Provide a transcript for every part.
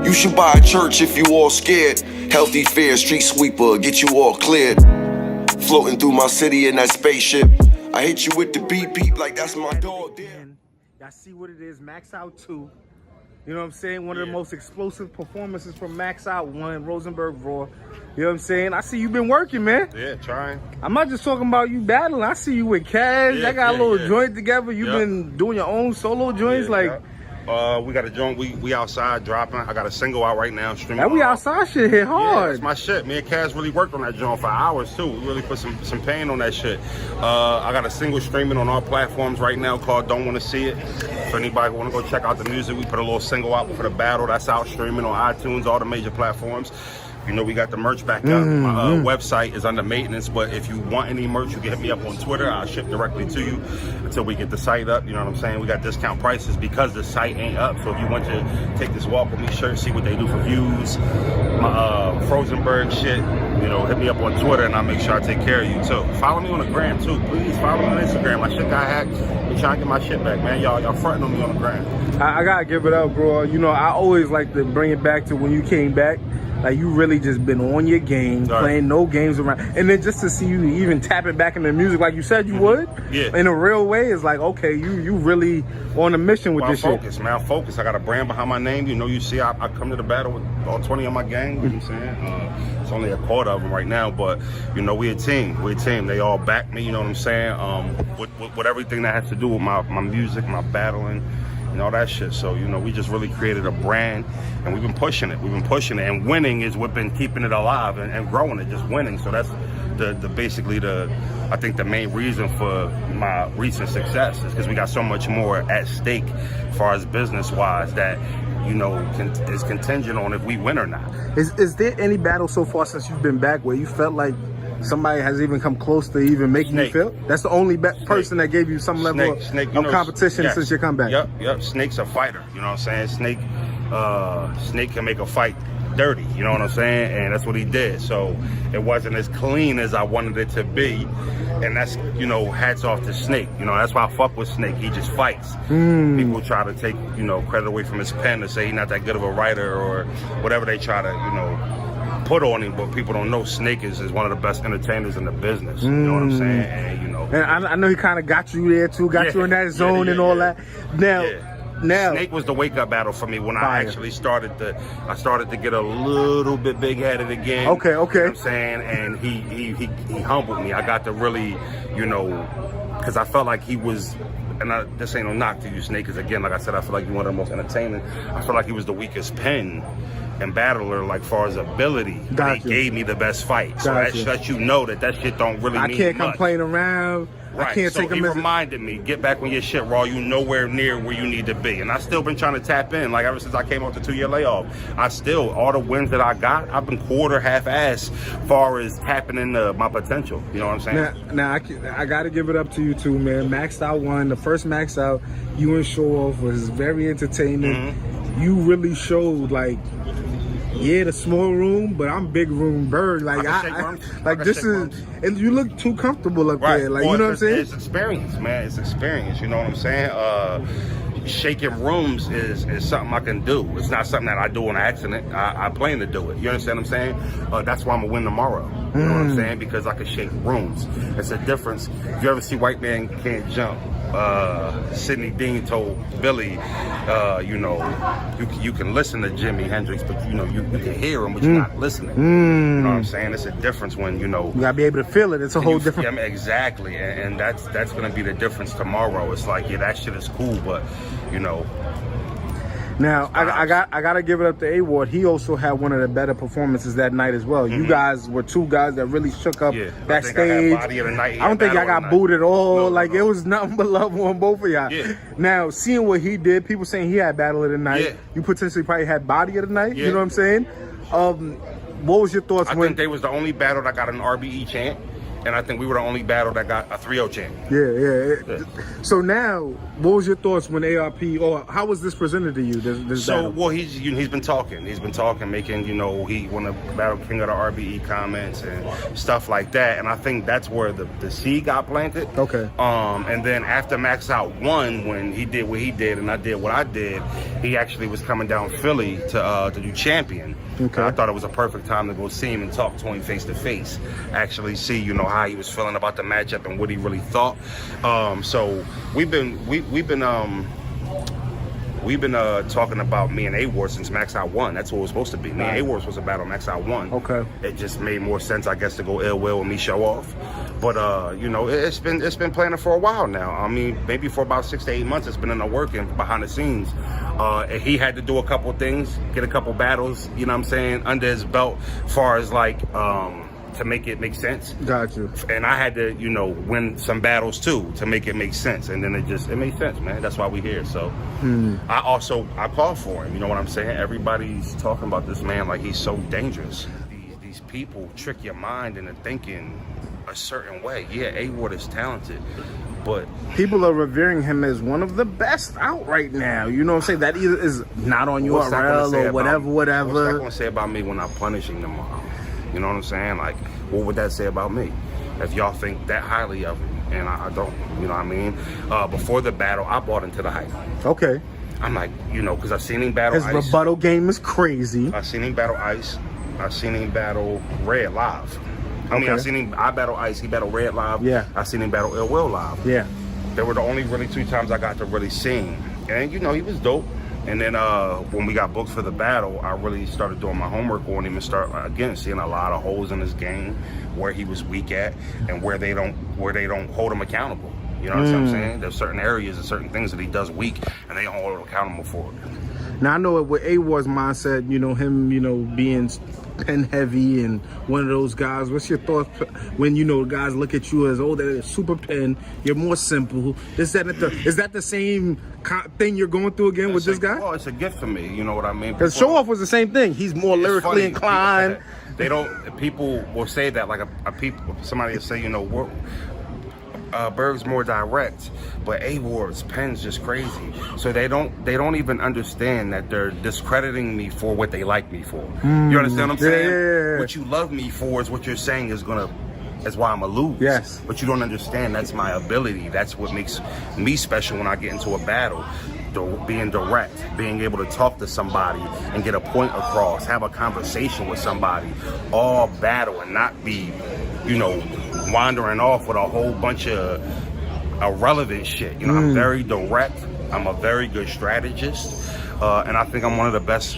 You should buy a church if you all scared. Healthy fare, street sweeper, get you all cleared. Floating through my city in that spaceship. I hit you with the beep beep like that's my dog there. Y'all see what it is, Max Out 2. You know what I'm saying? One of the most explosive performances from Max Out 1, Rosenberg Raw. You know what I'm saying? I see you been working, man. Yeah, trying. I'm not just talking about you battling. I see you with Cash. I got a little joint together. You've been doing your own solo joints. We got a joint. We outside dropping. I got a single out right now. Streaming. That we outside shit hit hard. Yeah, that's my shit. Me and Cash really worked on that joint for hours too. We really put some pain on that shit. I got a single streaming on all platforms right now called "Don't Want to See It." For anybody who want to go check out the music, we put a little single out for the battle. That's out streaming on iTunes, all the major platforms. You know, we got the merch back up. My website is under maintenance, but if you want any merch, you can hit me up on Twitter. I'll ship directly to you until we get the site up. You know what I'm saying? We got discount prices because the site ain't up. So if you want to take this Walk With Me shirt, see what they do for views, my Rosenberg shit, you know, hit me up on Twitter and I'll make sure I take care of you too. Follow me on the gram too. Please follow me on Instagram. My shit got hacked. I'm trying to get my shit back, man. Y'all fronting on me on the gram. I gotta give it up, bro. You know, I always like to bring it back to when you came back. Like, you really just been on your game, playing no games around. And then just to see you even tapping back in the music like you said you would, in a real way, is like, okay, you really on a mission with this shit. I'm focused. I got a brand behind my name. You know, you see, I come to the battle with all 20 of my gang. You know what I'm saying? It's only a quarter of them right now, but, you know, we a team. They all back me, you know what I'm saying? With everything that has to do with my music, my battling, and all that shit. So, you know, we just really created a brand and we've been pushing it. And winning is what's been keeping it alive and growing it, just winning. So that's I think the main reason for my recent success is because we got so much more at stake as far as business-wise that, you know, is contingent on if we win or not. Is there any battle so far since you've been back where you felt like somebody has even come close to even making you feel? That's the only person that gave you some level of competition since your comeback. Yep. Snake's a fighter. You know what I'm saying? Snake can make a fight dirty. You know what I'm saying? And that's what he did. So it wasn't as clean as I wanted it to be. And that's, you know, hats off to Snake. You know, that's why I fuck with Snake. He just fights. People try to take, you know, credit away from his pen to say he's not that good of a writer or whatever they try to, you know, put on him, but people don't know Snake is one of the best entertainers in the business. You know what I'm saying? And, you know, and I know he kind of got you there too, got you in that zone and all that. Now, Snake was the wake-up battle for me when I actually started to get a little bit big-headed again. Okay. You know what I'm saying? And he humbled me. I got to really, you know, because I felt like he was, and this ain't no knock to you, Snake, because again, like I said, I feel like you're one of the most entertaining. I feel like he was the weakest pen and battler, like far as ability. He gave me the best fight. So that lets you know that shit don't really mean much. I can't complain around. Right. I can't so take he reminded me, get back on your shit, Raw. You nowhere near where you need to be. And I still been trying to tap in. Like ever since I came off the 2-year layoff, all the wins that I got, I've been quarter, half-ass far as tapping into my potential. You know what I'm saying? Now I got to give it up to you too, man. Maxed Out 1, the first Max Out, you and Show Off was very entertaining. You really showed, like, the small room, but I'm big room bird. Like this is, and you look too comfortable up there. Like, you know what I'm saying? It's experience, man. It's experience. You know what I'm saying? Shaking rooms is something I can do. It's not something that I do on accident. I plan to do it. You understand what I'm saying? That's why I'm gonna win tomorrow. You know what I'm saying? Because I can shake rooms. It's a difference. If you ever see White Man Can't Jump, Sidney Dean told Billy, you know, you can listen to Jimi Hendrix, but you know you can hear him, but you're not listening. You know what I'm saying? It's a difference when, you know, you gotta be able to feel it. It's a whole different. Yeah, I mean, exactly, and that's gonna be the difference tomorrow. It's like, that shit is cool, but you know. Now I gotta give it up to A-Ward. He also had one of the better performances that night as well. You guys were two guys that really shook up that stage. I don't think y'all got booed at all. No. It was nothing but love on both of y'all. Now, seeing what he did, people saying he had battle of the night. You potentially probably had body of the night. You know what I'm saying? What was your thoughts? I think they was the only battle that got an RBE chant. And I think we were the only battle that got a 3-0 champion. Yeah. So now, what was your thoughts when ARP, or how was this presented to you? This battle? Well, he's been talking. He's been talking, making, he want to battle King of the RBE comments and stuff like that. And I think that's where the seed got planted. Okay. And then after Max Out won, when he did what he did and I did what I did, he actually was coming down Philly to do champion. Okay. I thought it was a perfect time to go see him and talk to him face to face. Actually see, how he was feeling about the matchup and what he really thought. So we've been talking about me and A-Ward since Max Out 1. That's what it was supposed to be. Me and A-Ward was supposed to battle Max Out 1. Okay. It just made more sense, I guess, to go Ill Will and me show off. But it's been planning for a while now. I mean, maybe for about 6 to 8 months it's been in the working behind the scenes. He had to do a couple things, get a couple battles, under his belt as far as to make it make sense. Got you. And I had to, win some battles too to make it make sense. And then it made sense, man. That's why we're here. So I called for him. You know what I'm saying? Everybody's talking about this man like he's so dangerous. These people trick your mind into thinking a certain way. Yeah, A-Ward is talented, but people are revering him as one of the best out right now. You know what I'm saying? That either is not on URL or whatever. What's that going to say about me when I'm punishing them all? You know what I'm saying? Like, what would that say about me? If y'all think that highly of me, and I don't, you know what I mean? Before the battle, I bought into the hype. Okay. I'm like, because I've seen him battle His rebuttal game is crazy. I've seen him battle Ice. I've seen him battle Red live. I battle Ice, he battled Red live. Yeah. I've seen him battle Ill Will live. Yeah. They were the only really 2 times I got to really see him. And, he was dope. And then when we got booked for the battle, I really started doing my homework on him and start again seeing a lot of holes in his game, where he was weak at, and where they don't hold him accountable. You know what I'm saying? There's certain areas and certain things that he does weak, and they don't hold him accountable for it. Now I know with A-Ward's mindset, him, being pen heavy and one of those guys. What's your thoughts when guys look at you as they're super pen? You're more simple. Is that the same thing you're going through again with this guy? Well, it's a gift for me. You know what I mean? Because Show Off was the same thing. He's more lyrically inclined. People will say that somebody will say, Berg's more direct, but A-Ward's pen's just crazy. So they don't even understand that they're discrediting me for what they like me for. You understand what I'm saying? Yeah. What you love me for is what you're saying is why I'm a lose. Yes. But you don't understand that's my ability. That's what makes me special when I get into a battle. Being direct, being able to talk to somebody and get a point across, have a conversation with somebody, all battle and not be, wandering off with a whole bunch of irrelevant shit. I'm very direct. I'm a very good strategist. And I think I'm one of the best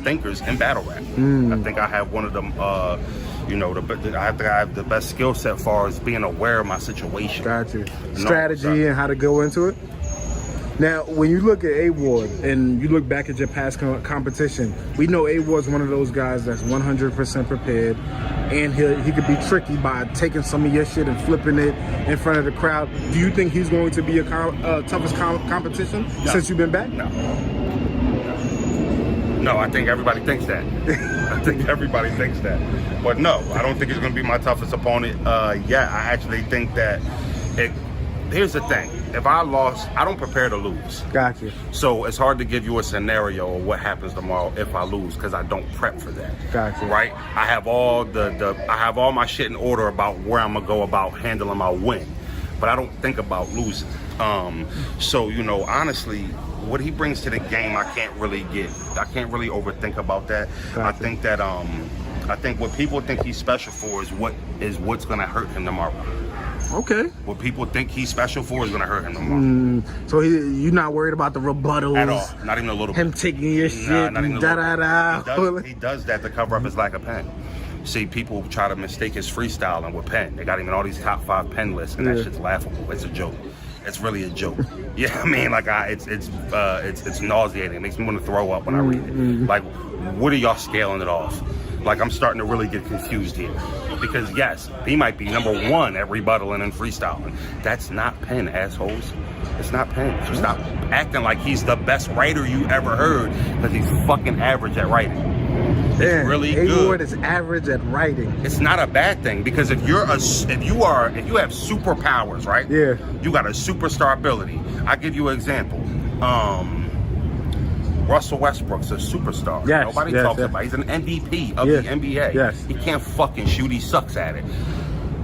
thinkers in battle rap. I think I have one of them, I have the best skill set as far as being aware of my situation. Gotcha. Strategy and how to go into it. Now, when you look at A-Ward and you look back at your past competition, we know A-Ward's one of those guys that's 100% prepared, and he could be tricky by taking some of your shit and flipping it in front of the crowd. Do you think he's going to be your toughest competition since you've been back? No, I think everybody thinks that. But no, I don't think he's going to be my toughest opponent. I actually think that here's the thing. If I lost, I don't prepare to lose. Gotcha. So it's hard to give you a scenario of what happens tomorrow if I lose, because I don't prep for that. Gotcha. Right? I have all my shit in order about where I'm gonna go about handling my win, but I don't think about losing. So honestly, what he brings to the game, I can't really overthink about that. Gotcha. I think what people think he's special for is what's gonna hurt him tomorrow. Okay. What people think he's special for is going to hurt him tomorrow. So you're not worried about the rebuttals? At all. Not even a little bit. Him taking your shit and da-da-da. He does that to cover up his lack of pen. See, people try to mistake his freestyling with pen. They got him in all these top 5 pen lists, and that shit's laughable. It's a joke. It's really a joke. Yeah, I mean, it's nauseating. It makes me want to throw up when I read it. Like, what are y'all scaling it off? Like, I'm starting to really get confused here. Because, yes, he might be number 1 at rebuttaling and freestyling. That's not pen, assholes. It's not pen. So stop acting like he's the best writer you ever heard, because he's fucking average at writing. Damn, really A-Ward good. is average at writing. It's not a bad thing because if you have superpowers, right? Yeah. You got a superstar ability. I'll give you an example. Russell Westbrook's a superstar. Yes, Nobody yes, talks yes. about. He's an MVP of Yes, the NBA. yes. He can't fucking shoot. He sucks at it.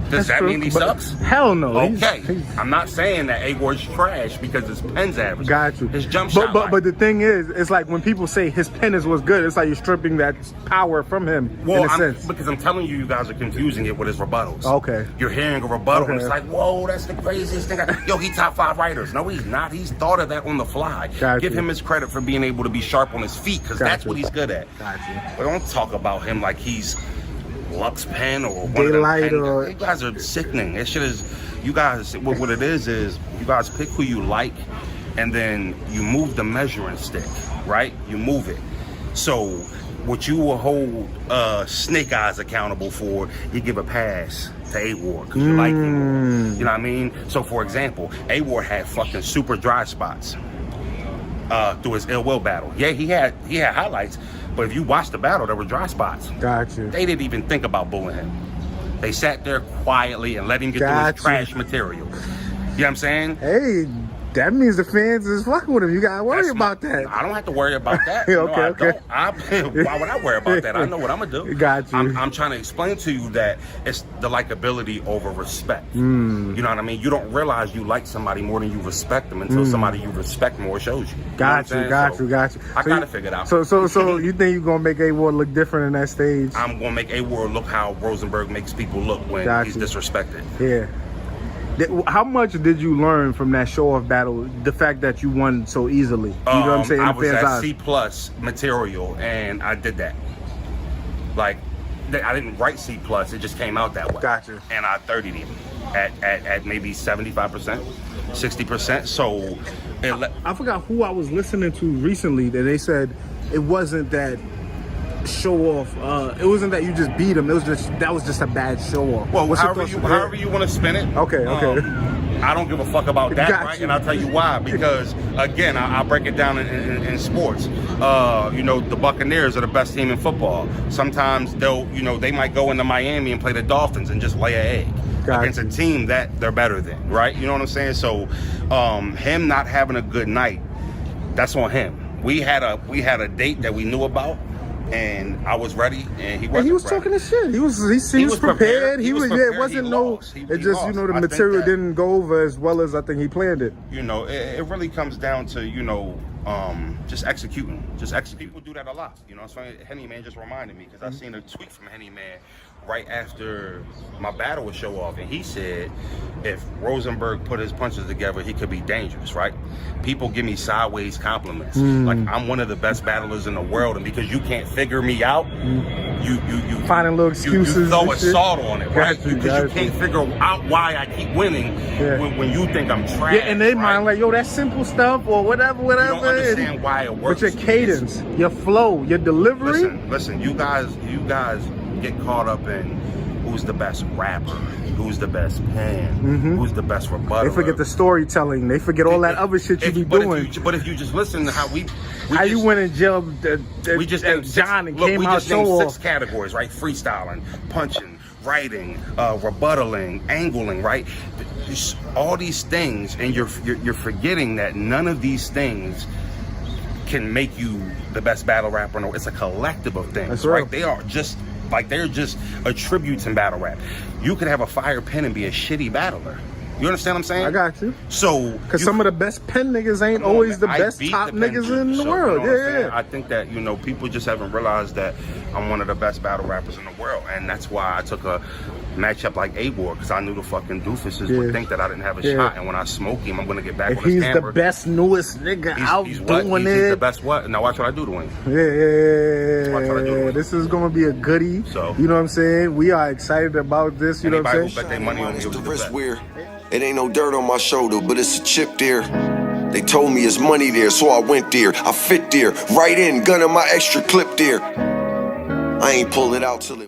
Does That's that true, mean he but sucks? Hell no. Okay. He's- I'm not saying that A-Ward's trash because his pen's average. Got you. His jump shot. But the thing is, it's like when people say his pen is what's good, it's like you're stripping that power from him in a sense. Because I'm telling you, you guys are confusing it with his rebuttals. Okay. You're hearing a rebuttal, and Okay. it's like, whoa, that's the craziest thing. Yo, he top 5 writers. No, he's not. He's thought of that on the fly. Got Give you. him his credit for being able to be sharp on his feet, because Got that's you. what he's good at. Got you. But don't talk about him like he's Lux Pen or one Daylight of them. or- You guys are sickening. That shit is. You guys. What it is you guys pick who you like, and then you move the measuring stick. Right? You move it. So what you will hold Snake Eyes accountable for, you give a pass to A-Ward because you like him. You know what I mean? So for example, A-Ward had fucking super dry spots through his Ill Will battle. Yeah, he had highlights, but if you watch the battle, there were dry spots. Got you. They didn't even think about booing him. They sat there quietly and let him get through Got his you. trash material. You know what I'm saying? Hey, that means the fans is fucking with him. You gotta worry That's about that. I don't have to worry about that. Okay, I okay. don't. Why would I worry about that? I know what I'm gonna do. Got you. I'm trying to explain to you that it's the likability over respect. You know what I mean? You don't realize you like somebody more than you respect them until somebody you respect more shows you. Got you. Got you. I gotta figure it out. So you think you're gonna make A-Ward look different in that stage? I'm gonna make A-Ward look how Rosenberg makes people look when Got he's you. disrespected. Yeah. How much did you learn from that show-off battle? The fact that you won so easily. You know what I'm saying? I In the was fans' at eyes. C+ material, and I did that. Like, I didn't write C+. It just came out that way. Gotcha. And I 30'd him at maybe 75%, 60%. So, I forgot who I was listening to recently that they said it wasn't that show off. It wasn't that you just beat him. That was just a bad show off. well, What's your however thoughts? however you want to spin it. Okay. I don't give a fuck about that, Got right? you. And I'll tell you why. Because again, I'll break it down in sports. The Buccaneers are the best team in football. Sometimes they might go into Miami and play the Dolphins and just lay an egg against a team that they're better than, right? You know what I'm saying? So, him not having a good night, that's on him. We had a date that we knew about. And I was ready, and he wasn't. And he was ready. talking his shit. He was prepared. He was prepared. it wasn't He no. lost. He It just lost. the I think material that- didn't go over as well as I think he planned it. It really comes down to just executing. People do that a lot. It's funny. Henny Man just reminded me because I seen a tweet from Henny Man right after my battle with Show Off, and he said if Rosenberg put his punches together, he could be dangerous, right? People give me sideways compliments, like I'm one of the best battlers in the world, and because you can't figure me out, you Finding little excuses You throw and a shit. salt on it, right? Got you, Because you got can't figure out why I keep winning when you think I'm trash. Yeah, and they right? mind like, yo, that's simple stuff or whatever. You don't understand why it works. But your cadence, your flow, your delivery. Listen, you guys get caught up in who's the best rapper, who's the best pen, who's the best rebutter. They forget the storytelling. They forget all that other shit you be doing. But if you just listen to how how you went in jail, we just at named John and six, came we out just named show six off. categories, right? Freestyling, punching, writing, rebuttaling, angling, right? All these things, and you're forgetting that none of these things can make you the best battle rapper. No, it's a collective of things, That's right? real. They are just they're just attributes in battle rap. You could have a fire pen and be a shitty battler. You understand what I'm saying? I got you. So, because some of the best pen niggas ain't always the best top niggas in the world. Yeah. I think that people just haven't realized that I'm one of the best battle rappers in the world, and that's why I took a matchup like A-Ward, because I knew the fucking doofuses would think that I didn't have a shot, and when I smoke him, I'm gonna get back If on his he's camera. the best, newest nigga out he's doing it. He's the best what? Now watch what I do to him. Yeah. This is gonna be a goodie. So, you know what I'm saying? We are excited about this. You know what I'm Anybody who saying? bet their money on me was The the wrist best. wear. It ain't no dirt on my shoulder, but it's a chip there. They told me it's money there, so I went there. I fit there, right in, gun in my extra clip there. I ain't pull it out till it